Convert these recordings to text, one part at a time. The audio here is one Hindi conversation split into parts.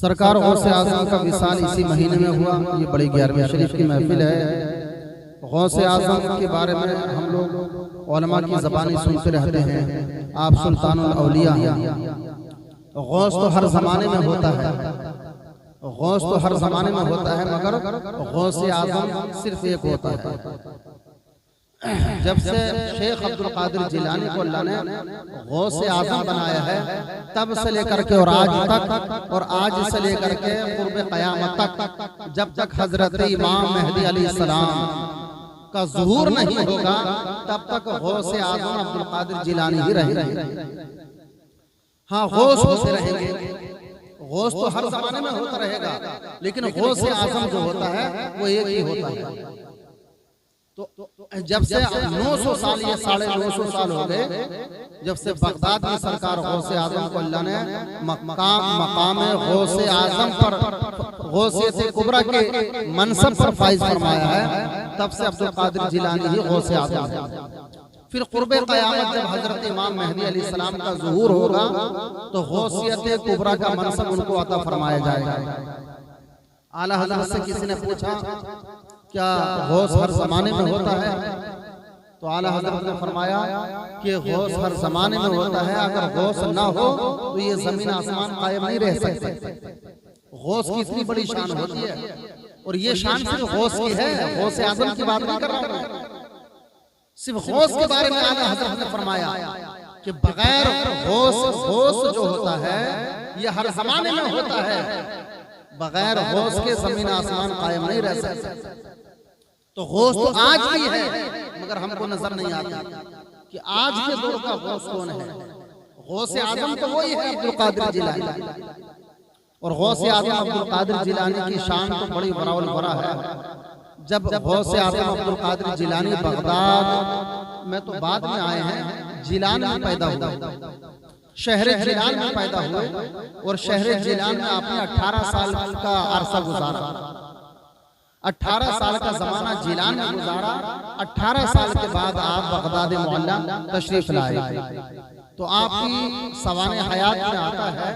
सरकार गौसे आजम का विसाल इसी महीने में हुआ। ये बड़ी 11वीं शरीफ की महफिल है। गौसे आजम के बारे में हम लोग उलमा की ज़बानी सुनते रहते हैं। आप सुल्तानुल औलिया हैं। गौस तो हर ज़माने में होता है, गौस तो हर ज़माने में होता है, मगर गौसे आजम सिर्फ एक होता है। जब से शेख अब्दुल कादिर जिलानी को अल्लाह ने गौसे आजम बनाया है, तब से लेकर के और आज से लेकर के क़ुर्ब क़यामत तक, जब तक हजरत इमाम मेहदी अलैहिस्सलाम का ज़ुहूर नहीं होगा, तब तक गौसे आजम अब्दुल कादिर जिलानी ही रहेंगे। हाँ, गौस होते रहेंगे, गौस तो हर जमाने में होता रहेगा, लेकिन गौसे आजम जो होता है वो एक ही होता है। तो जब से 900 साल, ये 950 साल हो गए, जब से बगदाद में सरकार गौसे आजम को अल्लाह ने मकाम गौसे आजम पर, गौसे से कुबरा के मनसब पर फाइज फरमाया है, तब से अब्दुल कादिर जिलानी ही गौसे आजम है। फिर क़ुर्बे क़यामत जब हजरत इमाम मेहदी अलैहिस्सलाम का ज़ुहूर होगा, तो गौसियत कुबरा का मनसब उनको अता फरमाया जाएगा। आला हज़रत से किसी ने पूछा, क्या गौस हर जमाने में होता है? तो आला हज़रत ने फरमाया कि गौस हर जमाने में होता है। अगर गौस ना हो तो ये जमीन आसमान कायम नहीं रह सकते। गौस की इतनी बड़ी शान होती है, और ये शान सिर्फ गौस की है, गौसे आज़म की बात नहीं कर रहा हूं। सिर्फ गौस के बारे में आला हज़रत ने फरमाया कि बगैर गौस जो होता है ये हर जमाने में होता है, बगैर गौस के जमीन आसमान कायम नहीं रह सकते। तो गौस तो आज भी है, मगर हमको नजर नहीं आता कि आज के दौर का गौस कौन है। गौसे आजम तो वही है, अब्दुल कादिर जिलानी। और गौसे आजम अब्दुल कादिर जिलानी की शान तो बड़ी बरावल बरा है। जब गौसे आजम अब्दुल कादिर जिलानी बगदाद में तो बाद में आए हैं, जिलान में पैदा हुए, शहर जिलान में पैदा हुए, और शहर जिलान में आपने 18 साल का अरसा गुजारा। 18 साल का जमाना जिलान में गुजारा। 18 साल के बाद आप बगदाद मुअल्ला तशरीफ लाए। तो आपकी सवाने हयात में आता है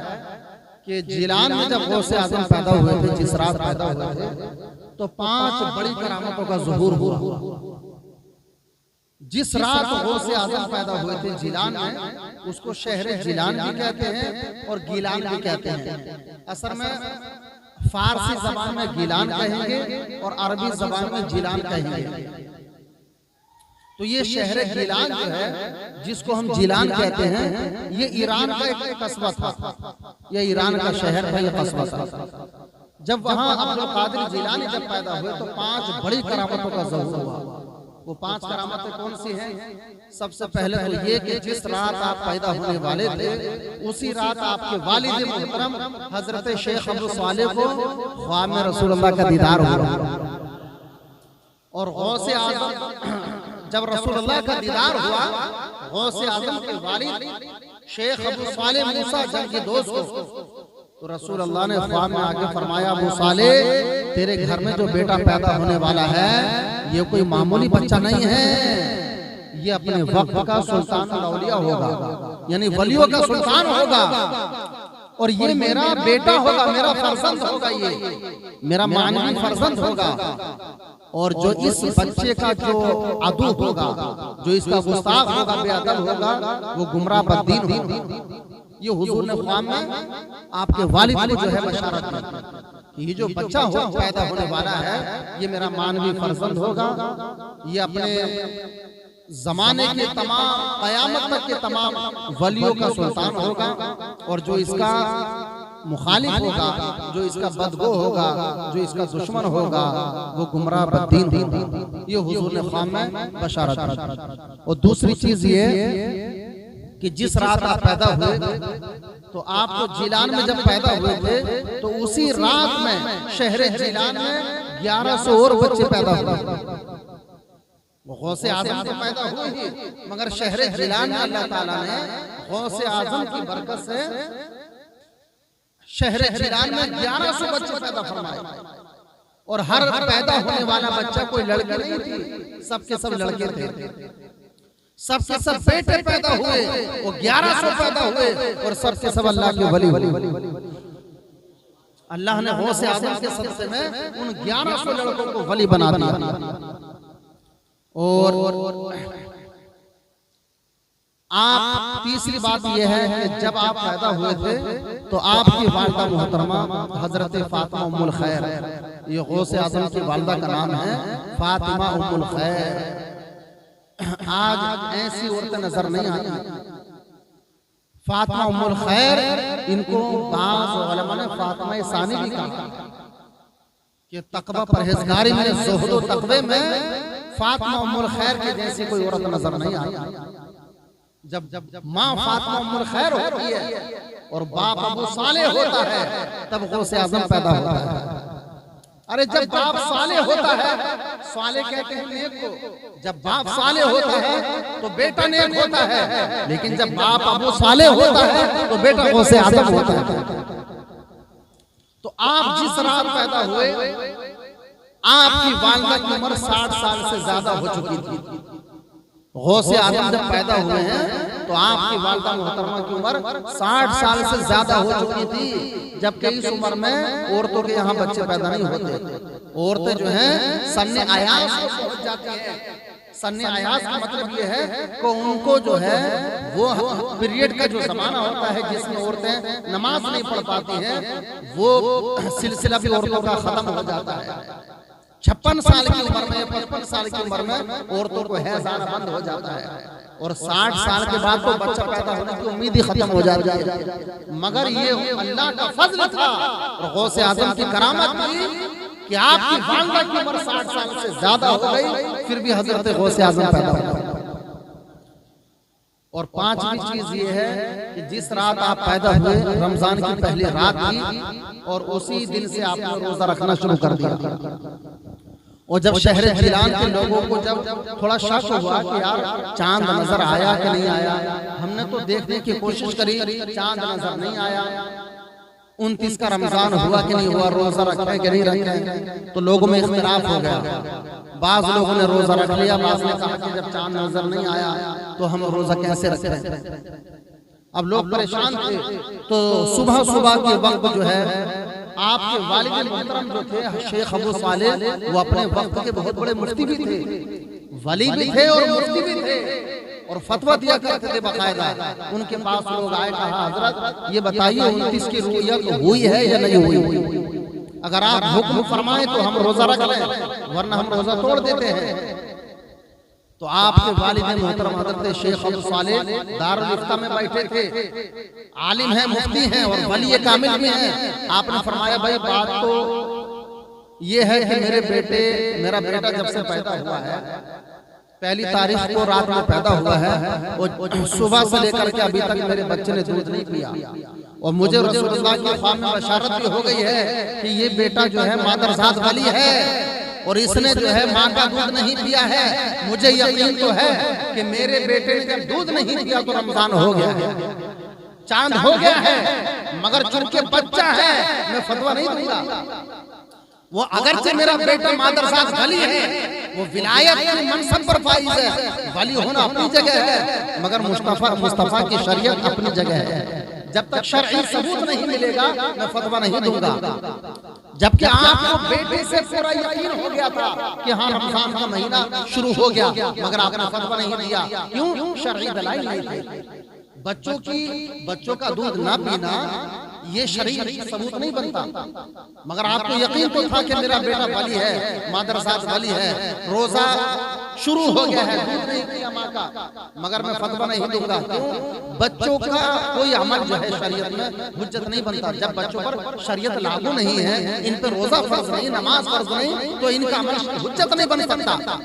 कि जिलान में जब गौसे आजम पैदा हुए थे, जिस रात पैदा हुए थे, तो 5 बड़ी करामतों का ज़ुहूर हुआ। जिस रात गौसे आजम पैदा हुए थे जिलान में, उसको शहर जिलान भी कहते हैं और गिलान भी कहते हैं। असल में फारसी जबान में गिलान कहेंगे और अरबी जबान में जिलान कहेंगे। तो ये शहर गिलान जो है, जिसको हम जिलान कहते हैं, ये ईरान का एक कस्बा था, ये ईरान का शहर था, ये कस्बा था। जब वहां अब्दुल कादिर जिलानी जब पैदा हुए तो 5 बड़ी करामतों का ज़ुहूर हुआ। वो 5 करामतें कौन सी हैं? सबसे पहले तो ये कि जिस रात आप पैदा होने वाले थे, उसी रात आपके वालिद मोहतरम हजरत शेख अब्दुल सालेह को ख्वाब में रसूलुल्लाह का दीदार हुआ। और गौसे आजम जब रसूलुल्लाह का दीदार हुआ, गौसे आजम के वालिद शेख अब्दुल सालेह मूसा जब के दोस्त को, तो रसूलुल्लाह ने ख्वाब में आके फरमाया, अबू सालेह, तेरे घर में जो बेटा पैदा होने वाला है, ये कोई मामूली बच्चा नहीं है, ये अपने वक्त का सुल्तानुल औलिया होगा, यानी वलियों का सुल्तान होगा, और ये मेरा बेटा होगा, मेरा फर्जंद होगा, ये मेरा मानवी फर्जंद होगा। और जो इस बच्चे का जो अदू होगा, जो इसका गुस्ताख होगा, बेअदब होगा, वो गुमराह बद्दीन होगा। ये हुजूर ने ख्वाब में आपके वालिद को जो है बशारत की, ये जो बच्चा हो पैदा होने वाला है, ये मेरा मानवी फर्जंद होगा, ये अपने जमाने के तमाम, कयामत तक के तमाम वलियों का सुल्तान होगा, और जो इसका मुखालिफ होगा, जो इसका बदगो होगा, जो इसका दुश्मन होगा, वो गुमराह बद्दीन होगा। ये हुजूर ने ख्वाब में बशारत की। और दूसरी चीज ये कि जिस रात आप पैदा हुए, तो आप तो जिलान में जब पैदा हुए थे, तो उसी रात में शहर जिलान में 1100 और बच्चे पैदा हुए। वो गौसे आजम तो पैदा हुए ही, मगर शहर जिलान में अल्लाह ताला ने गौसे आजम की बरकत से शहर जिलान में 1100 बच्चे पैदा फरमाए। और हर पैदा होने वाला बच्चा कोई लड़की नहीं थी, सबके सब लड़के थे। सबके सब बेटे पैदा हुए, वो 1100 पैदा हुए, और सबके सब अल्लाह के वली। अल्लाह ने गौसे आजम के सदक़े में उन 1100 लड़कों को वली बना दिया। और आप तीसरी बात यह है कि जब आप पैदा हुए थे तो आपकी वालिदा मोहतरमा हजरत फातिमा उम्मुल खैर, ये गौसे आजम की वालिदा का नाम है फातिमा उम्मुल खैर। आज ऐसी औरतें नजर नहीं आती। फातिमा उम्मुल खैर, इनको बाज़ उलमा ने फातिमा सानी भी कहा कि तकवा परहेजगारी में, ज़ुहद तकवे में फातिमा उम्मुल खैर के जैसी कोई औरत नजर नहीं आई। जब माँ फातिमा उम्मुल खैर होती है और बाप अबू सालेह होता है तब गौसे आजम पैदा होता है। अरे जब बाप सालेह होता है, सालेह कहते हैं नेक को, जब बाप सालेह होता है तो बेटा नेक होता है, लेकिन जब बाप अबू सालेह होता है तो बेटा गौसे आजम होता है। तो आप जिस रात पैदा हुए, आपकी वालिदा की उम्र 60 साल से ज्यादा हो चुकी थी। गौसे आजम जब पैदा हुए हैं तो आपकी वालिदा मोहतरमा की उम्र 60 साल से ज्यादा हो चुकी थी, जबकि इस उम्र में औरतों के यहाँ बच्चे पैदा नहीं होते। औरतें जो हैं सन्ने आयास को पहुंच जाती हैं। सन्ने आयास का मतलब ये है कि उनको जो है वो पीरियड का जो जमाना होता है जिसमें औरतें नमाज नहीं पढ़ पाती हैं, वो सिलसिला भी औरतों का खत्म हो जाता है। 56 साल की उम्र में, 55 साल की उम्र में औरतों को हैज आना बंद हो जाता है और 60 साल के बाद तो बच्चा पैदा होने की उम्मीद ही खत्म हो जाती है। मगर ये अल्लाह का फजल था और गौसे आजम की करामत थी कि आपकी वालिदा की उम्र 60 साल से ज्यादा हो गई, फिर भी हजरत गौसे आजम पैदा हुआ। और पांचवी चीज ये है कि जिस रात आप पैदा हुए रमजान की पहली रात थी और उसी दिन से आपने रोजा रखना शुरू कर दिया। और जब शहर जिलान के लोगों को जब थोड़ा शक हुआ कि यार चांद नजर आया कि नहीं आया, हमने तो देखने की कोशिश करी, चांद नजर नहीं आया। 29 का रमजान हुआ कि नहीं हुआ, रोजा रखे कि नहीं रखे, तो लोगों में इख्तिलाफ हो गया। बाज लोगों ने रोजा रख लिया, बाज ने कहा कि जब चांद नजर नहीं आया तो हम रोजा कैसे रखें। अब लोग परेशान थे, तो सुबह सुबह के वक्त जो है आपके वालिद मोहतरम जो थे शेख अबू सालेह, वो अपने वक्त के बहुत बड़े मुफ्ती भी थे, वली भी थे और मुफ्ती भी थे और फतवा दिया करते थे बाकायदा। उनके पास लोग आए, कहा हजरत ये बताइए 29 की रुयत हुई है या नहीं हुई, अगर आप हुक्म फरमाएं तो हम रोजा रख लें, वरना हम रोजा तोड़ देते हैं। तो आपके वालिद मोहतरम हजरत शेख अबू सालेह दारुल इफ्ता में बैठे थे, आलिम हैं, मुफ्ती हैं और वली कामिल भी हैं। आपने फरमाया भाई बात तो ये है कि मेरा बेटा जब से पैदा हुआ है, पहली तारीख को रात में पैदा हुआ है और सुबह से लेकर के अभी तक मेरे बच्चे ने दूध नहीं पिया और मुझे रसूलुल्लाह की ख्वाब में बशारत भी हो गई है कि ये बेटा जो है मादरजात वली है और इसने जो है माँ का दूध नहीं पिया है। मुझे यकीन तो है कि मेरे बेटे ने जब दूध नहीं पिया तो रमजान हो गया है, चांद हो गया है, मगर चूंकि बच्चा है मैं फतवा नहीं दूंगा। वो अगरचे मेरा बेटा मादरसाज वली है, वो विलायत की मनसब पर फाइज है, वली होना अपनी जगह है, मगर मुस्तफा की शरीयत अपनी जगह है। जब तक शरई सबूत नहीं मिलेगा मैं फतवा नहीं दूंगा। जबकि आपको बेटे से पूरा यकीन हो गया था कि हाँ रमजान का महीना शुरू हो गया, मगर आपने फतवा नहीं दिया। क्यों? शरई दलाइल नहीं थे। बच्चों का दूध ना पीना ये शरीय सबूत नहीं बनता, मगर आपको यकीन तो था कि मेरा बेटा वली है, मादरसात वली है, रोजा शुरू हो गया है, दूध नहीं पिया माँ का, मगर मैं फतवा नहीं दूंगा। क्यों? बच्चों का कोई अमल जो है शरीयत में हुज्जत नहीं बनता। जब बच्चों पर शरीयत लागू नहीं है, इन पर रोजा फर्ज नहीं, नमाज फर्ज नहीं, तो इनका अमल हुज्जत नहीं बन सकता।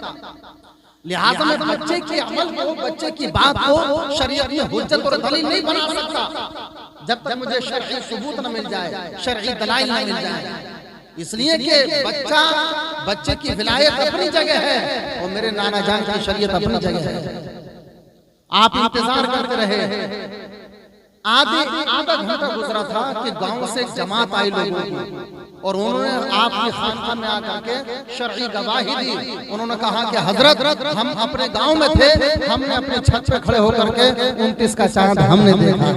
लिहाजा में बच्चे के अमल को, बच्चे की बात को शरीयत में हुज्जत और दलील नहीं बना सकता जब तक मुझे शरई सबूत न मिल जाए, शरई दलाइल न मिल जाए। इसलिए कि बच्चे की विलायत अपनी जगह है और मेरे नाना जान की शरीयत अपनी जगह है। आप इंतजार करते रहे। आधा घंटा गुजरा था कि गांव से जमात आई लोगों की और उन्होंने आपकी खानकाह में आकर के शरई गवाही दी। उन्होंने कहा कि हजरत हम अपने गांव में थे, हमने अपने छत पे खड़े होकर के 29 का चांद हमने देखा।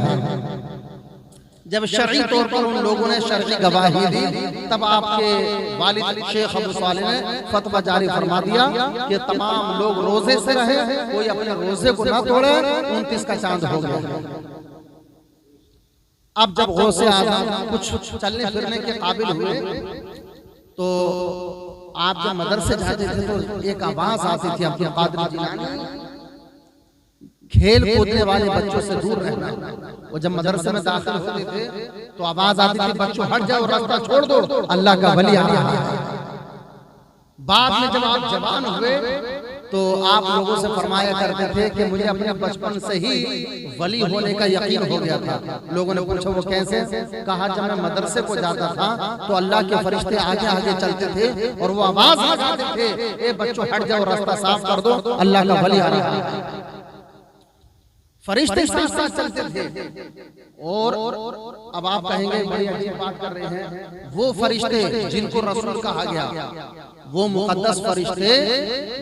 जब शरई तौर पर उन लोगों ने शरई गवाही दी, तब आपके वालिद शेख अबू सालिह ने फतवा जारी फरमा दिया कि तमाम लोग रोजे से रहे, कोई अपने रोजे को ना तोड़े। 29 का चांद हो गया। अब जब गौसे आज़म कुछ चलने फिरने के काबिल हुए तो आप जब मदरसे जाते थे तो एक आवाज आती थी अब्दुल कादिर जिलानी, खेल कूदने वाले बच्चों से दूर रहना। वो जब मदरसे में दाखिल होते थे तो आवाज आती थी, बच्चों हट जाओ, रास्ता छोड़ दो, अल्लाह का वली आ रहा है। बाद में जब आप जवान हुए तो आप लोगों से फरमाया करते थे कि मुझे अपने बचपन से ही वली होने का यकीन हो गया था। लोगों ने पूछा वो कैसे? कहा जब मैं मदरसे को जाता था तो अल्लाह के फरिश्ते आगे आगे चलते थे और वो आवाज लगाते थे, ए बच्चों हट जाओ, रास्ता साफ कर दो, अल्लाह का वली आ रहा है। फरिश्ते साथ साथ चलते थे। और अब आप कहेंगे बड़ी अच्छी बात कर रहे हैं, वो फरिश्ते जिनको रसूल कहा गया, वो मुकद्दस फरिश्ते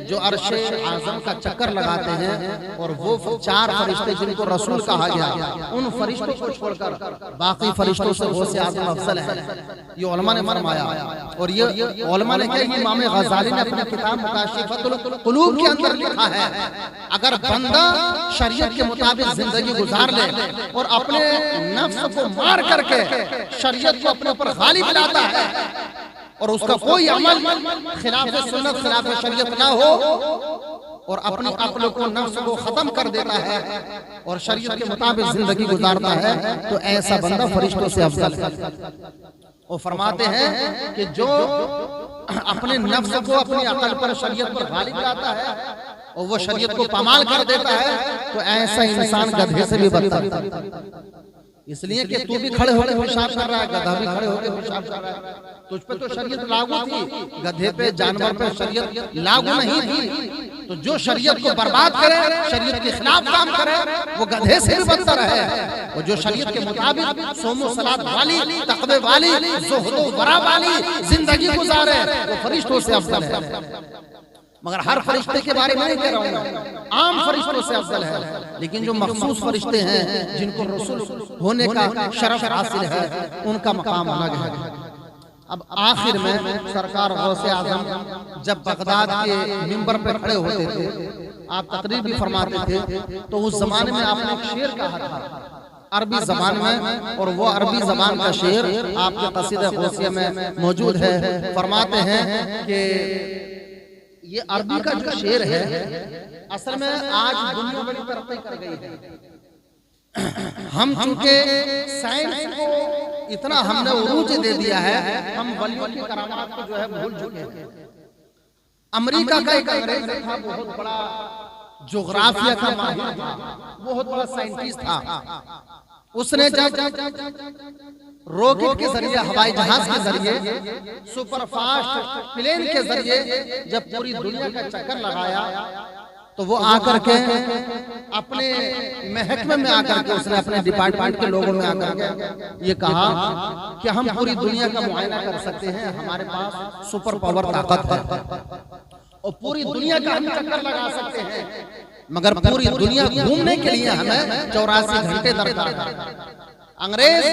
जो अर्शे आज़म का चक्कर लगाते हैं, और वो 4 फरिश्ते जिनको रसूल कहा गया, उन फरिश्तों को छोड़कर बाकी फरिश्तों से गौसे आज़म अफजल है। ये उलमा ने फरमाया। और ये उलमा ने क्या, इमाम गज़ाली ने अपने किताब मुकाशिफतुल कुलूब के अंदर लिखा है, अगर बंदा शरीयत के मुताबिक जिंदगी गुजार ले और अपने नफ्स को मार करके शरीयत को अपने ऊपर गालिब लाता है और उसका कोई अमल खिलाफ सुन्नत खिलाफ शरीयत ना हो और अपनी अक्ल को नफ्स को खत्म कर देता है और शरीयत के मुताबिक जिंदगी गुजारता है, तो ऐसा बंदा फरिश्तों से अफजल है। वो फरमाते हैं कि जो अपने नफ्स को अपनी अक्ल पर शरीयत पर गालिब लाता है और वो शरीयत को पामाल कर देता है, तो ऐसा इंसान गधे से भी बदतर है। इसलिए कि तू भी खड़े होकर पेशाब कर रहा है, गधा भी खड़े होकर पेशाब कर रहा है। तुझ पे तो शरीयत लागू थी, गधे पे जानवर पे शरीयत लागू नहीं थी। तो जो शरीयत को बर्बाद करे, शरीयत के खिलाफ काम करे, वो गधे से भी बदतर है। और जो शरीयत के मुताबिक सोमो सलात वाली, तक़वे वाली, ज़ुहद वरा वाली जिंदगी गुजारे, वो फरिश्तों से अफजल है। मगर हर फरिश्ते के बारे में नहीं कह रहा हूँ, आम फरिश्तों से अफजल है। लेकिन जो मखसूस फरिश्ते हैं जिनको रसूल होने का शरफ हासिल है, उनका मकाम अलग है। अब आखिर में सरकार गौसे आज़म जब बगदाद के मिंबर पे खड़े होते थे, आप तकरीर भी फरमाते थे, तो उस जमाने में आपने एक शेर कहा था अरबी जबान में, और वो अरबी जबान का शेर आपके कसीदा गौसिया में मौजूद है। फरमाते हैं कि ये अरबी का जो शेर है, असल में आज दुनिया बड़ी तरक्की कर गई है। हम चूंकि साइंस को इतना हमने उरूज दे दिया है, हम वलियों की करामात को जो है भूल चुके हैं। अमेरिका का एक अंग्रेज था, बहुत बड़ा जोग्राफिया का माहिर था, बहुत बड़ा साइंटिस्ट था। उसने जब रॉकेट के जरिए, हवाई जहाज के जरिए, सुपरफास्ट प्लेन के जरिए जब पूरी दुनिया का चक्कर लगाया, तो वो आकर के अपने महकमे में आकर के उसने अपने डिपार्टमेंट के लोगों में आकर के ये कहा कि हम पूरी दुनिया का मुआयना कर सकते हैं, हमारे पास सुपर पावर ताकत है और पूरी दुनिया का हम चक्कर लगा सकते हैं, मगर पूरी दुनिया घूमने के लिए हमें 84 घंटे दरकार है। अंग्रेज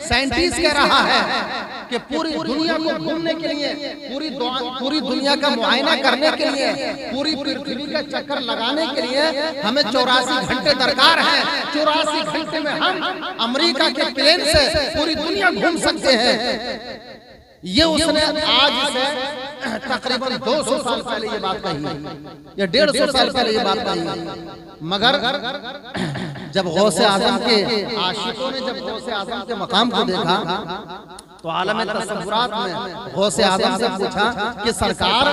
साइंटिस्ट कह रहा है कि पूरी दुनिया को घूमने के लिए, पूरी दुनिया का मुआयना करने के लिए, पूरी पृथ्वी का चक्कर लगाने के लिए हमें 84 घंटे दरकार है। 84 घंटे में हम अमेरिका के प्लेन से पूरी दुनिया घूम सकते हैं। ये उसने आज से तकरीबन 200 साल पहले ये बात कही, या 150 साल पहले ये बात कही। मगर जब गौसे आज़म के आशिकों ने जब गौसे आज़म के मकाम को देखा, तो आलम तसव्वुरात में गौसे आज़म से पूछा कि सरकार,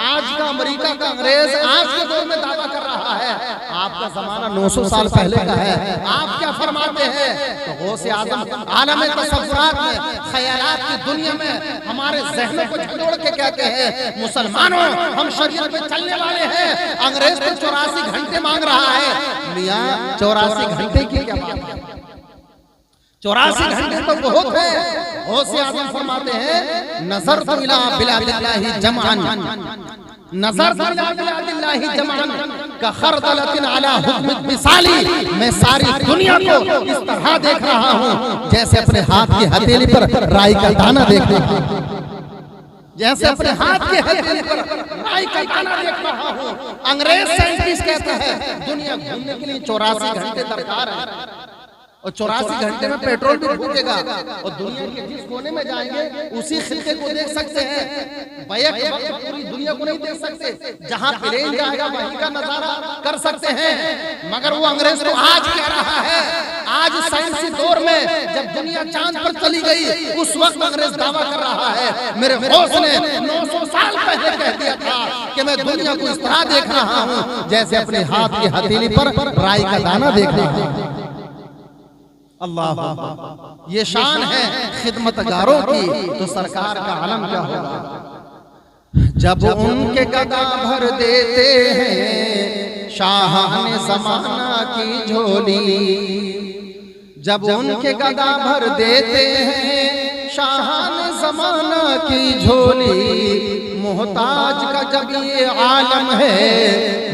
आज का अमेरिका का अंग्रेज आज के दौर में दावा कर रहा है, आपका जमाना 900 साल पहले का है, आप क्या फरमाते हैं? तो गौसे आज़म आलम तसव्वुरात में, ख्यालात की दुनिया में हमारे ज़हनों को झंझोड़ के कहते हैं, मुसलमानों, हम शरीयत पे चलने वाले हैं, अंग्रेज तो 84 घंटे मांग रहा है। मियां 84 घंटे की क्या बात है? 84 घंटे तो बहुत है। गौसे आज़म फरमाते हैं, नजर इला बिलादिल्लाहि जमअन, नजर इला बिलादिल्लाहि जमअन, का खरदलतिन अला हुक्म मिसाली, मैं सारी दुनिया को इस तरह देख रहा हूँ जैसे अपने हाथ की हथेली पर राई का दाना देख रहा हूँ, जैसे अपने हाथ के हथेली पर राई का दाना देख रहा हूँ। अंग्रेज साइंटिस्ट कहता है दुनिया घूमने के लिए 84 घंटे दरकार है और 84 घंटे में पेट्रोल भी फूकेगा और दुनिया के जिस कोने में जाएंगे उसी खित्ते को देख सकते हैं। बैक वक्त पूरी दुनिया को नहीं देख सकते, जहां प्लेन जाएगा वहीं का नजारा कर सकते हैं। मगर वो अंग्रेज तो आज कह रहा है, आज साइंसी दौर में जब दुनिया चांद पर चली गई उस वक्त अंग्रेज दावा कर रहा है मेरे गौस ने 900 साल पहले कह दिया था कि मैं दुनिया को इस तरह देख रहा हूँ जैसे अपने हाथ की हथेली पर राई का दाना देख रहा हूँ। अल्लाह, ये शान है खिदमतगारों की, तो सरकार का आलम क्या होगा जब उनके गदा भर देते हैं शाहाने ज़माना की झोली, जब उनके गदा भर देते हैं शाहाने ज़माना की झोली, मोहताज का जब ये आलम है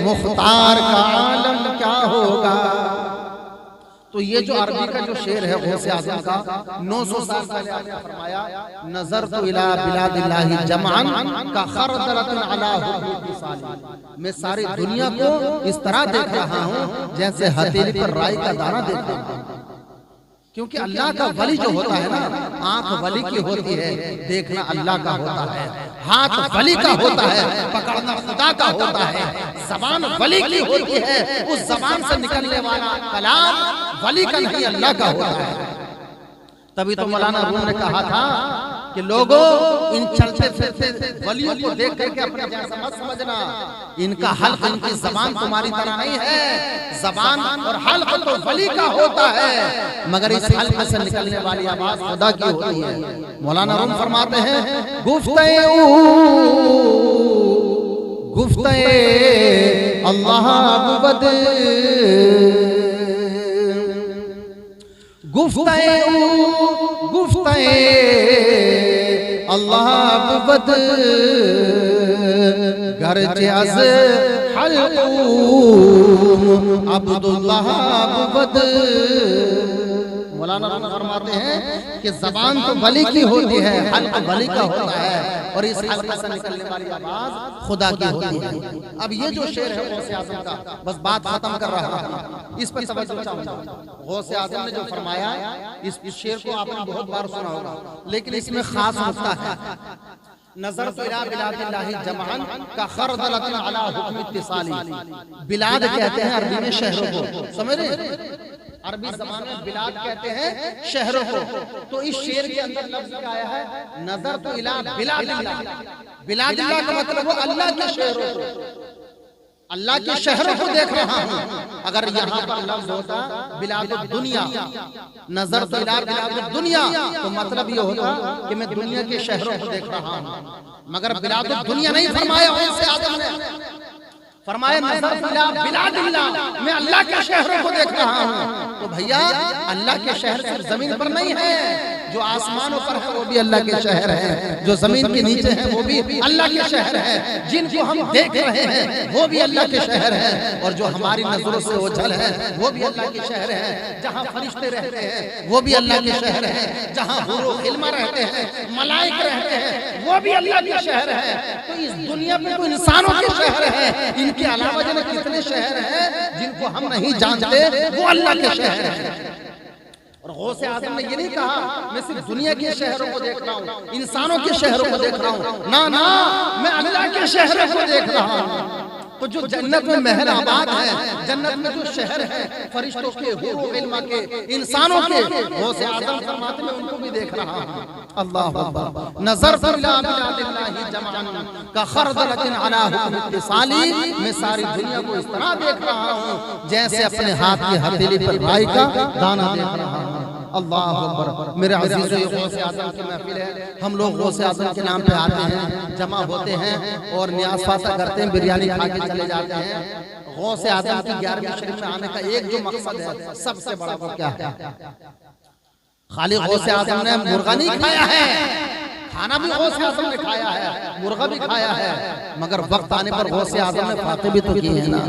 मुख्तार का आलम क्या होगा। तो ये जो अरबी का जो शेर है गौसे आज़म का 900 साल पहले आपने फरमाया, नजर तो इला बिलादिल्लाहि जमान का खरदलतिन अला हुक्म मिसाली, मैं सारी दुनिया को इस तरह देख रहा हूँ जैसे हथेली पर राई का दाना देख रहा हूँ। क्योंकि अल्लाह का वली जो होता है ना, आंख वली की होती है, देखना अल्लाह का होता है, हाथ वली का होता है, पकड़ना खुदा का होता है, जबान वली की होती है, उस जबान से निकलने वाला कलाम वली का नहीं अल्लाह का होता है। तभी तो मौलाना रूम ने कहा था कि लोगों इन चलते फिरते वलियों को देख करके अपने जैसा मत समझना, इनका हल्क इनकी जबान तुम्हारी तरह नहीं है, जबान और हल्क तो वली का होता है, मगर इस हल्क से निकलने वाली आवाज खुदा की होती है। मौलाना रूम फरमाते हैं गुफ्ते अल्लाह बुबद, गुफ्ते अल्लाह बुबद गरचे अज़ हल्क़ूम अब्दुल्लाह बुबद। मौलाना फरमाते हैं कि जबान तो वली की होती है, हल्क वली का होता है, और इस हल्क से निकलने वाली आवाज खुदा की होती है। अब ये जो शेर है गौसे आज़म का, बस बात खत्म कर रहा हूं, इस पर तवज्जो चाहूंगा। गौसे आज़म ने जो फरमाया, इस शेर को आपने बहुत बार सुना होगा, लेकिन इसमें खास नुक्ता है, नजर तो इला बिलादिल्लाहि जमान का खरदलतिन अला हुक्म इत्तिसाली। बिलाद कहते हैं अरबी में शहरों को, समझ रहे, अरबी ज़बान में बिलाद कहते हैं शहरों को। तो इस शेर के अंदर लफ्ज़ क्या आया है, नजर तो इला बिलादिल्लाह, बिलादिल्लाह का मतलब वो अल्लाह के शहरों को, अल्लाह के शहरों को देख रहा हूँ। अगर यहाँ पर लफ्ज़ होता बिलादुद दुनिया, नजर तो इला बिलादुद दुनिया, तो मतलब ये होता कि मैं दुनिया के शहरों को देख रहा हूँ, मगर बिलादुद दुनिया नहीं फरमाया गौसे आज़म ने, फरमाया नजर इला बिलादिल्लाह, मैं अल्लाह के शहरों को देख रहा हूँ। तो भैया अल्लाह के शहर सिर्फ जमीन पर नहीं है, जो आसमानों पर है वो भी अल्लाह के शहर है, जो जमीन के नीचे है वो भी अल्लाह के शहर है, जिनको हम देख रहे हैं वो भी अल्लाह के शहर है, और जो हमारी नजरों से ओझल है वो भी अल्लाह के शहर है, जहाँ फरिश्ते रहते हैं वो भी अल्लाह के शहर है, जहाँ हुरो खिल्मा रहते हैं, मलाइक रहते हैं, वो भी अल्लाह के शहर है। तो इस दुनिया में तो इंसानों के शहर है, इनके अलावा जो कितने शहर हैं जिनको हम नहीं जानते, वो अल्लाह के शहर है। और गौसे आज़म ने ये नहीं कहा मैं सिर्फ दुनिया के शहरों को देख रहा हूँ, इंसानों के शहरों को देख रहा हूँ, ना ना, मैं अल्लाह के शहरों को देख रहा हूँ। तो जो जन्नत में महल आबाद है, जन्नत में जो शहर है फरिश्तों के, हुरो इल्मा के, इंसानों के, गौसे आज़म फरमाते मैं उनको भी देख रहा हूँ। अल्लाह अकबर। नजर इला बिलादिल्लाहि जमान का खरदलतिन अला हुक्म इत्तिसाली, मैं सारी दुनिया को इस तरह देख रहा हूँ जैसे अपने हाथ की हथेली पर राई का दाना देख रहा हूँ। अल्लाह अकबर। मेरे अज़ीज़ों, ये गौसे आज़म की महफिल है, हम लोग गौसे आज़म के नाम पे आते हैं, जमा होते हैं और नियाज़ फाता करते हैं, बिरयानी खा के चले जाते हैं। गौसे आज़म की 11वीं शरीफ में आने का एक जो मकसद है, सबसे बड़ा वो क्या है, खाली गौसे आज़म ने मुर्गा नहीं खाया है, खाना खाना भी गौसे आजम ने खाया है, मुर्गा भी खाया है, मगर वक्त आने पर गौसे आजम ने फाते भी तो किए हैं ना।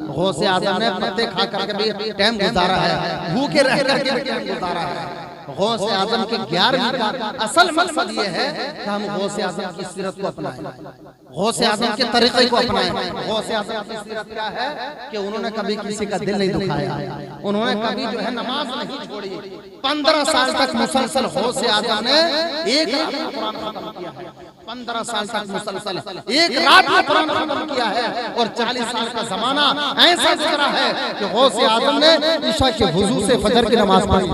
गौसे आजम ने पत्ते खा करके भी टाइम गुजारा है, भूखे रह करके भी टाइम गुजारा है। गौसे आजम के 11वीं का असल मकसद ये है कि हम गौसे आजम की सीरत को अपनाएं, गौसे आजम के तरीके को अपनाएं। गौसे आजम की सीरत क्या है कि उन्होंने कभी किसी का दिल नहीं दुखाया, उन्होंने कभी जो है नमाज नहीं छोड़ी। 15 साल तक मुसलसल गौसे आजम ने एक रात में कुरान खत्म किया है, 15 साल तक मुसलसल एक रात में कुरान खत्म किया है। और 40 साल का जमाना ऐसा गुजरा है कि गौसे आजम ने ईशा के वुजू से फजर की नमाज पढ़ी।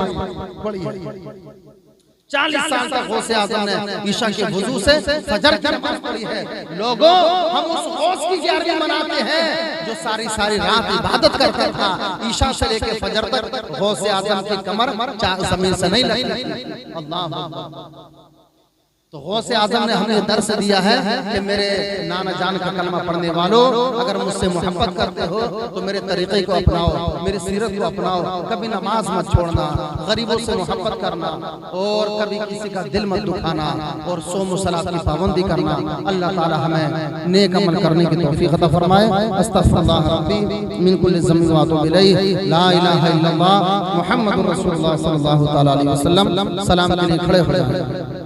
40 साल तक गौसे आजम ने ईशा के वुजू से फजर की नमाज पढ़ी है। लोगों, हम उस गौस की 11वीं मनाते हैं जो सारी सारी रात इबादत करता था, ईशा से लेके फजर तक गौसे आजम की कमर जमीन से नहीं लगती। अल्लाह। तो गौसे आजम ने हमें दर्स दिया है कि मेरे नाना जान का कलमा पढ़ने वालों, अगर मुझसे मोहब्बत करते हो तो मेरे तरीके को अपनाओ, मेरी सीरत को अपनाओ। कभी नमाज मत छोड़ना, गरीबों से मोहब्बत करना, और कभी किसी का दिल मत दुखाना, और सोम सलात की पाबंदी करना। अल्लाह ताला हमें नेक अमल करने की तौफीक अता फरमाए। अस्तगफिरुल्लाह रब्बी मिन कुल्लि ज़ंबिन व अतूबु इलैहि। ला इलाहा इल्लल्लाह मुहम्मदुर रसूलुल्लाह सल्लल्लाहु तआला अलैहि वसल्लम। सलाम के लिए खड़े हो जाएं।